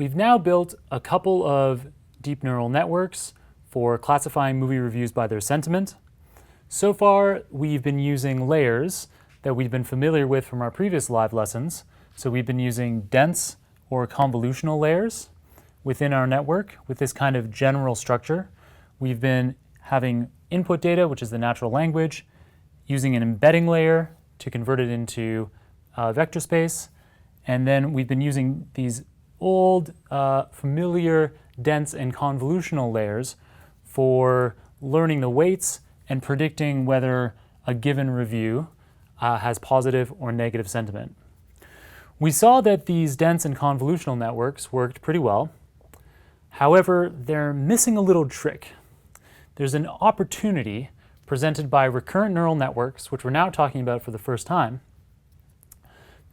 We've now built a couple of deep neural networks for classifying movie reviews by their sentiment. So far, we've been using layers that we've been familiar with from our previous live lessons. So we've been using dense or convolutional layers within our network with this kind of general structure. We've been having input data, which is the natural language, using an embedding layer to convert it into vector space. And then we've been using these old, familiar, dense and convolutional layers for learning the weights and predicting whether a given review has positive or negative sentiment. We saw that these dense and convolutional networks worked pretty well. However, they're missing a little trick. There's an opportunity presented by recurrent neural networks, which we're now talking about for the first time,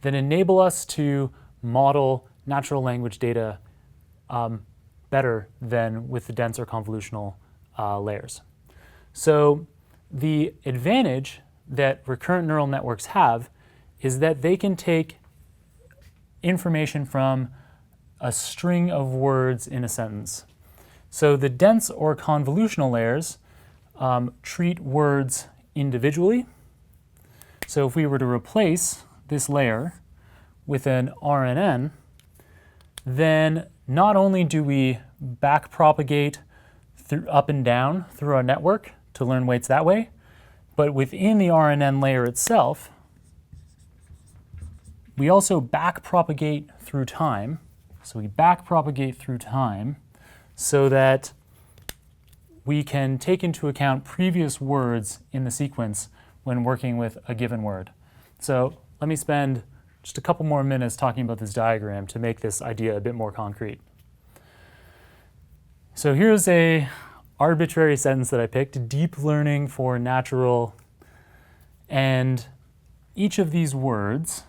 that enable us to model natural language data better than with the dense or convolutional layers. So the advantage that recurrent neural networks have is that they can take information from a string of words in a sentence. So the dense or convolutional layers treat words individually. So if we were to replace this layer with an RNN, then not only do we backpropagate up and down through our network to learn weights that way, but within the RNN layer itself, we also backpropagate through time. So we backpropagate through time so that we can take into account previous words in the sequence when working with a given word. So let me spend just a couple more minutes talking about this diagram to make this idea a bit more concrete. So here's a arbitrary sentence that I picked, deep learning for natural, and each of these words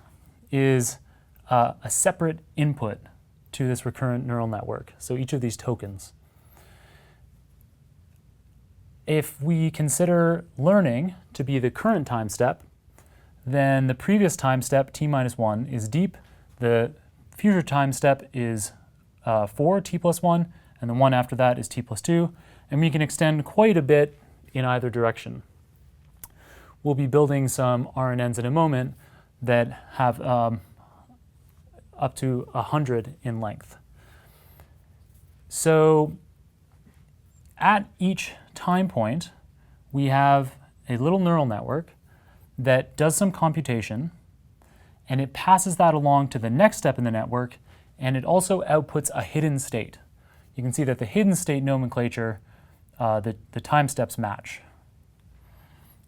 is a separate input to this recurrent neural network, so each of these tokens. If we consider learning to be the current time step, then the previous time step, t-1, is deep, the future time step is 4, t+1, and the one after that is t+2, and we can extend quite a bit in either direction. We'll be building some RNNs in a moment that have up to 100 in length. So at each time point, we have a little neural network that does some computation, and it passes that along to the next step in the network, and it also outputs a hidden state. You can see that the hidden state nomenclature, the time steps match.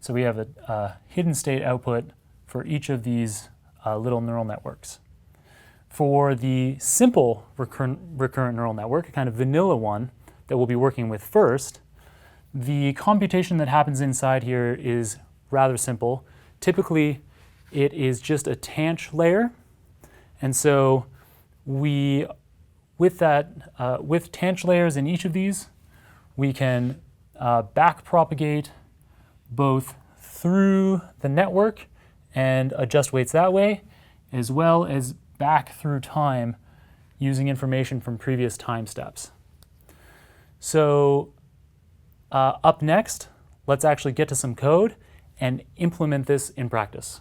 So we have a hidden state output for each of these little neural networks. For the simple recurrent neural network, a kind of vanilla one that we'll be working with first, the computation that happens inside here is rather simple. Typically, it is just a tanh layer, and so with tanh layers in each of these, we can backpropagate both through the network and adjust weights that way, as well as back through time using information from previous time steps. So up next, let's actually get to some code and implement this in practice.